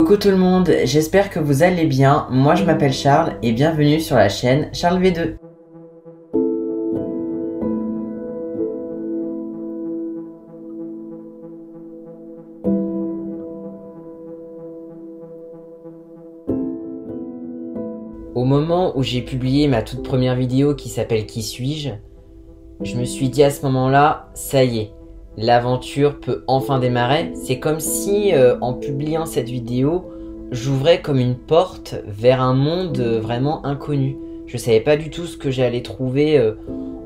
Coucou tout le monde, j'espère que vous allez bien. Moi je m'appelle Charles et bienvenue sur la chaîne Charles V2. Au moment où j'ai publié ma toute première vidéo qui s'appelle Qui suis-je, je me suis dit à ce moment-là, ça y est, l'aventure peut enfin démarrer. C'est comme si en publiant cette vidéo, j'ouvrais comme une porte vers un monde vraiment inconnu. Je savais pas du tout ce que j'allais trouver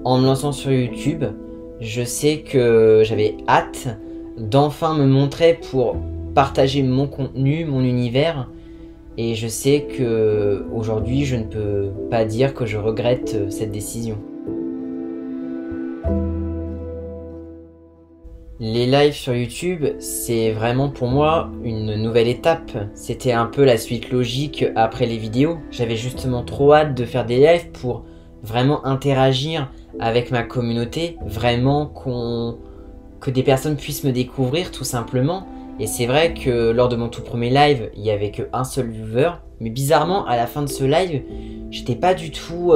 en me lançant sur YouTube. Je sais que j'avais hâte d'enfin me montrer pour partager mon contenu, mon univers. Et je sais que aujourd'hui, je ne peux pas dire que je regrette cette décision. Les lives sur YouTube, c'est vraiment pour moi une nouvelle étape. C'était un peu la suite logique après les vidéos. J'avais justement trop hâte de faire des lives pour vraiment interagir avec ma communauté, vraiment que des personnes puissent me découvrir tout simplement. Et c'est vrai que lors de mon tout premier live, il n'y avait qu'un seul viewer. Mais bizarrement, à la fin de ce live, j'étais pas du tout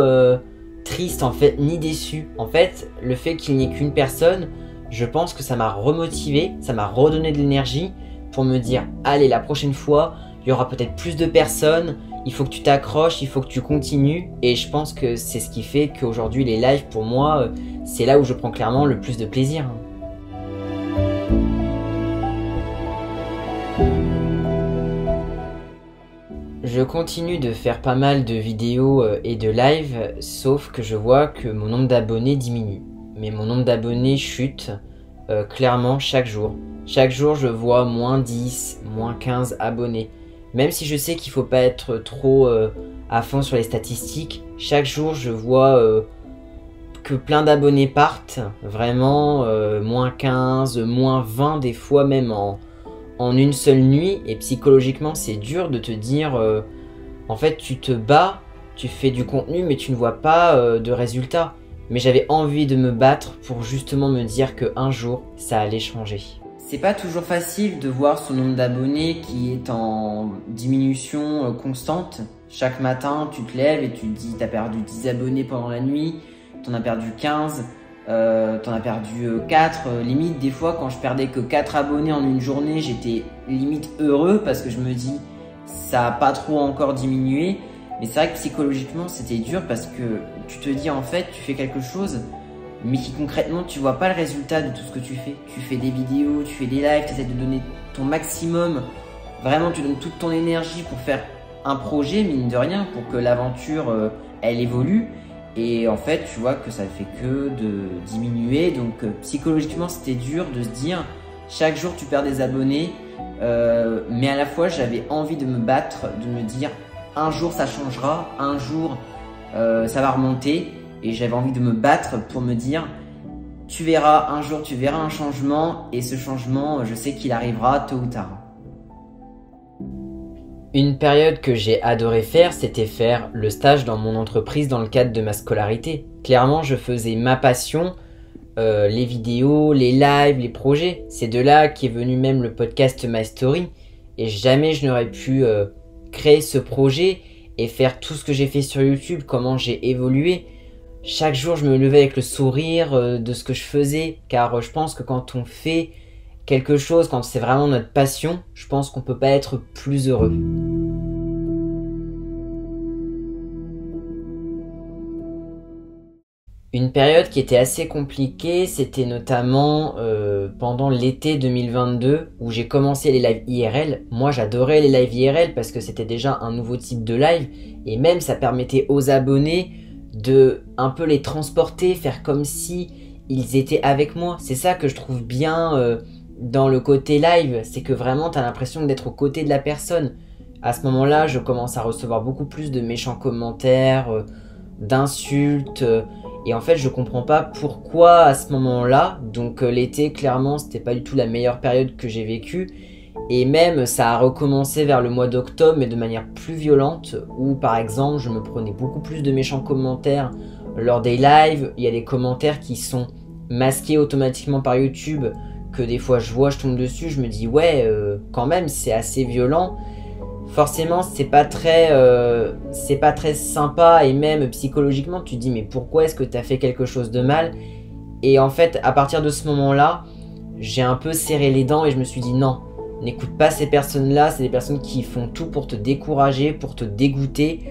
triste en fait, ni déçu. En fait, le fait qu'il n'y ait qu'une personne, je pense que ça m'a remotivé, ça m'a redonné de l'énergie pour me dire « Allez, la prochaine fois, il y aura peut-être plus de personnes, il faut que tu t'accroches, il faut que tu continues. » Et je pense que c'est ce qui fait qu'aujourd'hui, les lives, pour moi, c'est là où je prends clairement le plus de plaisir. Je continue de faire pas mal de vidéos et de lives, sauf que je vois que mon nombre d'abonnés diminue. Mais mon nombre d'abonnés chute clairement chaque jour. Chaque jour, je vois moins 10, moins 15 abonnés. Même si je sais qu'il ne faut pas être trop à fond sur les statistiques, chaque jour, je vois que plein d'abonnés partent. Vraiment, moins 15, moins 20, des fois même en une seule nuit. Et psychologiquement, c'est dur de te dire en fait, tu te bats, tu fais du contenu, mais tu ne vois pas de résultats. Mais j'avais envie de me battre pour justement me dire qu'un jour, ça allait changer. C'est pas toujours facile de voir son nombre d'abonnés qui est en diminution constante. Chaque matin, tu te lèves et tu te dis t'as perdu 10 abonnés pendant la nuit, t'en as perdu 15, t'en as perdu 4. Limite, des fois, quand je perdais que 4 abonnés en une journée, j'étais limite heureux parce que je me dis ça a pas trop encore diminué. Mais c'est vrai que psychologiquement, c'était dur parce que tu te dis en fait, tu fais quelque chose, mais qui concrètement, tu vois pas le résultat de tout ce que tu fais. Tu fais des vidéos, tu fais des lives, tu essaies de donner ton maximum. Vraiment, tu donnes toute ton énergie pour faire un projet, mine de rien, pour que l'aventure, elle évolue. Et en fait, tu vois que ça fait que de diminuer. Donc, psychologiquement, c'était dur de se dire, chaque jour, tu perds des abonnés. Mais à la fois, j'avais envie de me battre, de me dire, un jour ça changera, un jour ça va remonter, et j'avais envie de me battre pour me dire tu verras, un jour tu verras un changement, et ce changement je sais qu'il arrivera tôt ou tard. Une période que j'ai adoré faire, c'était faire le stage dans mon entreprise dans le cadre de ma scolarité. Clairement, je faisais ma passion, les vidéos, les lives, les projets. C'est de là qu'est venu même le podcast My Story, et jamais je n'aurais pu créer ce projet et faire tout ce que j'ai fait sur YouTube, comment j'ai évolué. Chaque jour, je me levais avec le sourire de ce que je faisais, car je pense que quand on fait quelque chose, quand c'est vraiment notre passion, je pense qu'on peut pas être plus heureux. Une période qui était assez compliquée, c'était notamment pendant l'été 2022 où j'ai commencé les lives IRL. Moi j'adorais les lives IRL parce que c'était déjà un nouveau type de live, et même ça permettait aux abonnés de un peu les transporter, faire comme si ils étaient avec moi. C'est ça que je trouve bien dans le côté live, c'est que vraiment tu as l'impression d'être aux côtés de la personne. À ce moment-là, je commence à recevoir beaucoup plus de méchants commentaires, d'insultes. Et en fait, je comprends pas pourquoi à ce moment-là. Donc l'été, clairement, c'était pas du tout la meilleure période que j'ai vécue. Et même, ça a recommencé vers le mois d'octobre, mais de manière plus violente, où par exemple, je me prenais beaucoup plus de méchants commentaires lors des lives. Il y a des commentaires qui sont masqués automatiquement par YouTube, que des fois je vois, je tombe dessus, je me dis ouais, quand même, c'est assez violent. forcément c'est pas très sympa, et même psychologiquement tu te dis mais pourquoi est-ce que tu as fait quelque chose de mal? Et en fait à partir de ce moment-là, j'ai un peu serré les dents et je me suis dit non, n'écoute pas ces personnes-là, c'est des personnes qui font tout pour te décourager, pour te dégoûter.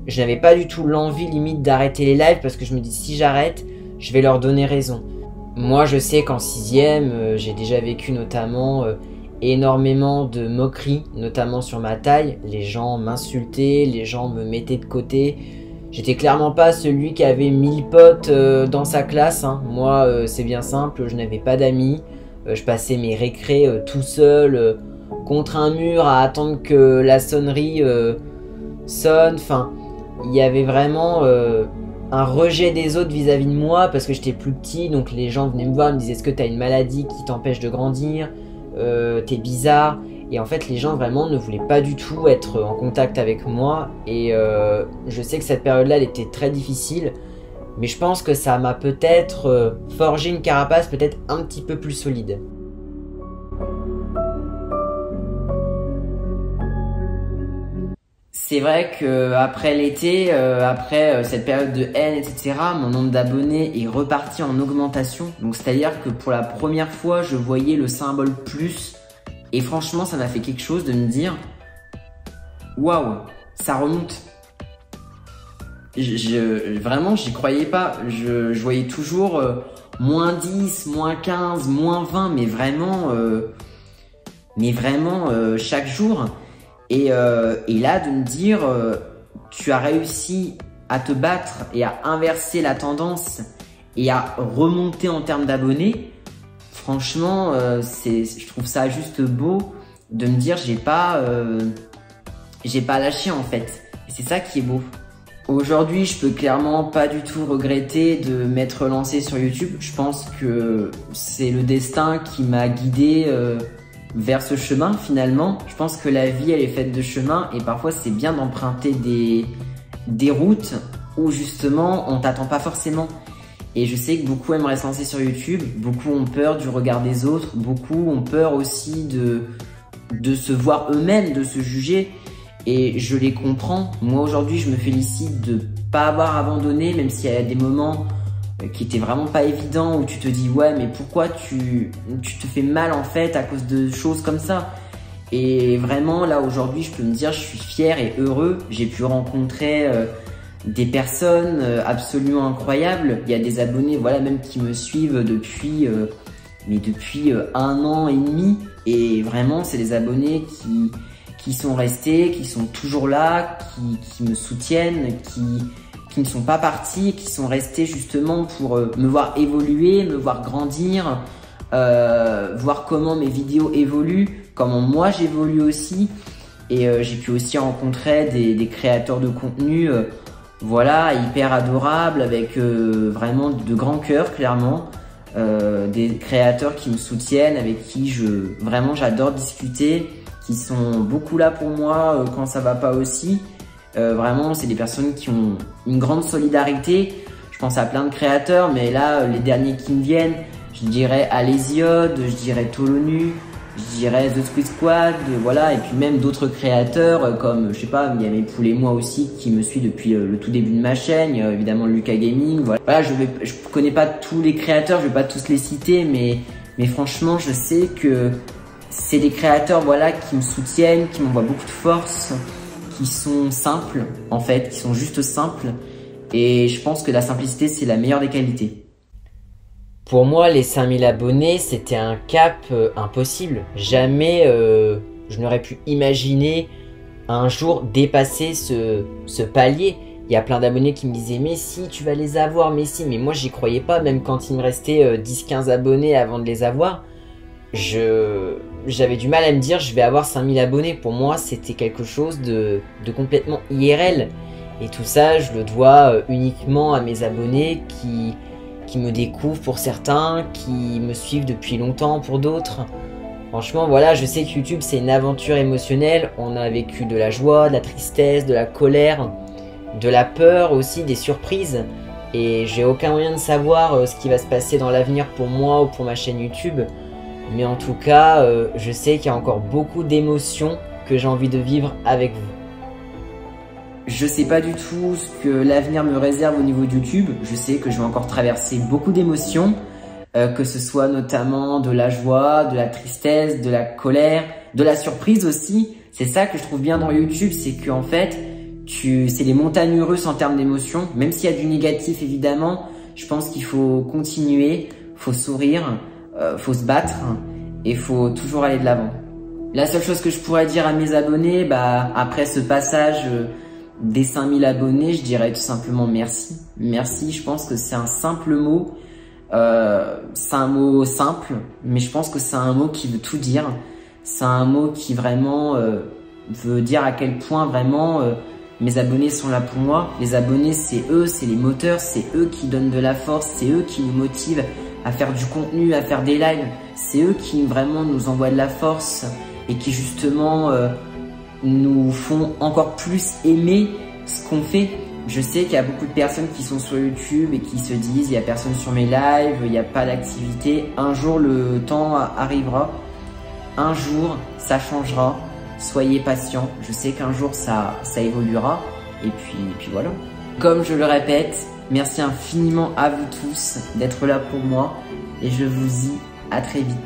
Je n'avais pas du tout l'envie limite d'arrêter les lives parce que je me dis si j'arrête, je vais leur donner raison. Moi je sais qu'en 6ème, j'ai déjà vécu notamment énormément de moqueries, notamment sur ma taille. Les gens m'insultaient, les gens me mettaient de côté. J'étais clairement pas celui qui avait 1000 potes dans sa classe, hein. Moi c'est bien simple, je n'avais pas d'amis. Je passais mes récrés tout seul contre un mur à attendre que la sonnerie sonne. Enfin, il y avait vraiment un rejet des autres vis-à-vis de moi parce que j'étais plus petit. Donc les gens venaient me voir, me disaient est-ce que tu as une maladie qui t'empêche de grandir, t'es bizarre. Et en fait les gens vraiment ne voulaient pas du tout être en contact avec moi. Et je sais que cette période-là elle était très difficile. Mais je pense que ça m'a peut-être forgé une carapace peut-être un petit peu plus solide. C'est vrai qu'après l'été, après cette période de haine, etc., mon nombre d'abonnés est reparti en augmentation. Donc c'est-à-dire que pour la première fois, je voyais le symbole plus. Et franchement, ça m'a fait quelque chose de me dire waouh, ça remonte. Vraiment, j'y croyais pas. Je voyais toujours moins 10, moins 15, moins 20, mais vraiment chaque jour. Et là, de me dire, tu as réussi à te battre et à inverser la tendance et à remonter en termes d'abonnés, franchement, je trouve ça juste beau de me dire, j'ai pas lâché en fait. Et c'est ça qui est beau. Aujourd'hui, je peux clairement pas du tout regretter de m'être lancé sur YouTube. Je pense que c'est le destin qui m'a guidé vers ce chemin finalement. Je pense que la vie elle est faite de chemins et parfois c'est bien d'emprunter des routes où justement on t'attend pas forcément. Et je sais que beaucoup aimeraient se lancer sur YouTube, beaucoup ont peur du regard des autres, beaucoup ont peur aussi de se voir eux-mêmes, de se juger. Et je les comprends. Moi aujourd'hui je me félicite de pas avoir abandonné, même s'il y a des moments qui étaient vraiment pas évidents où tu te dis ouais mais pourquoi tu te fais mal en fait à cause de choses comme ça. Et vraiment là aujourd'hui je peux me dire je suis fier et heureux. J'ai pu rencontrer des personnes absolument incroyables. Il y a des abonnés voilà même qui me suivent depuis 1 an et demi. Et vraiment c'est des abonnés qui sont restés, qui sont toujours là, qui me soutiennent, qui ne sont pas partis, qui sont restés justement pour me voir évoluer, me voir grandir, voir comment mes vidéos évoluent, comment moi j'évolue aussi. Et j'ai pu aussi rencontrer des créateurs de contenu voilà, hyper adorables, avec vraiment de grands cœurs clairement. Des créateurs qui me soutiennent, avec qui vraiment j'adore discuter, qui sont beaucoup là pour moi quand ça va pas aussi. Vraiment, c'est des personnes qui ont une grande solidarité. Je pense à plein de créateurs, mais là, les derniers qui me viennent, je dirais Alésiode, je dirais Tolonu, je dirais The Squid Squad, voilà, et puis même d'autres créateurs comme, je sais pas, il y a mes poulets moi aussi qui me suit depuis le tout début de ma chaîne, évidemment Lucas Gaming, voilà, je connais pas tous les créateurs, je vais pas tous les citer, mais franchement, je sais que c'est des créateurs voilà qui me soutiennent, qui m'envoient beaucoup de force, qui sont simples en fait, qui sont juste simples. Et je pense que la simplicité c'est la meilleure des qualités. Pour moi les 5000 abonnés c'était un cap impossible. Jamais je n'aurais pu imaginer un jour dépasser ce palier. Il y a plein d'abonnés qui me disaient mais si tu vas les avoir, mais si, mais moi j'y croyais pas, même quand il me restait 10-15 abonnés avant de les avoir. J'avais du mal à me dire je vais avoir 5000 abonnés. Pour moi c'était quelque chose de complètement IRL. Et tout ça je le dois uniquement à mes abonnés qui me découvrent pour certains, qui me suivent depuis longtemps pour d'autres. Franchement voilà, je sais que YouTube c'est une aventure émotionnelle. On a vécu de la joie, de la tristesse, de la colère, de la peur aussi, des surprises. Et j'ai aucun moyen de savoir ce qui va se passer dans l'avenir pour moi ou pour ma chaîne YouTube. Mais en tout cas, je sais qu'il y a encore beaucoup d'émotions que j'ai envie de vivre avec vous. Je sais pas du tout ce que l'avenir me réserve au niveau de YouTube. Je sais que je vais encore traverser beaucoup d'émotions, que ce soit notamment de la joie, de la tristesse, de la colère, de la surprise aussi. C'est ça que je trouve bien dans YouTube, c'est qu'en fait, c'est les montagnes russes en termes d'émotions. Même s'il y a du négatif évidemment, je pense qu'il faut continuer, faut sourire, faut se battre et faut toujours aller de l'avant. La seule chose que je pourrais dire à mes abonnés, après ce passage des 5000 abonnés, je dirais tout simplement merci. Merci, je pense que c'est un simple mot. C'est un mot simple, mais je pense que c'est un mot qui veut tout dire. C'est un mot qui vraiment veut dire à quel point vraiment mes abonnés sont là pour moi. Les abonnés, c'est eux, c'est les moteurs, c'est eux qui donnent de la force, c'est eux qui nous motivent à faire du contenu, à faire des lives. C'est eux qui vraiment nous envoient de la force et qui justement nous font encore plus aimer ce qu'on fait. Je sais qu'il y a beaucoup de personnes qui sont sur YouTube et qui se disent il n'y a personne sur mes lives, il n'y a pas d'activité. Un jour le temps arrivera, un jour ça changera, soyez patients, je sais qu'un jour ça évoluera et puis voilà. Comme je le répète, merci infiniment à vous tous d'être là pour moi et je vous dis à très vite.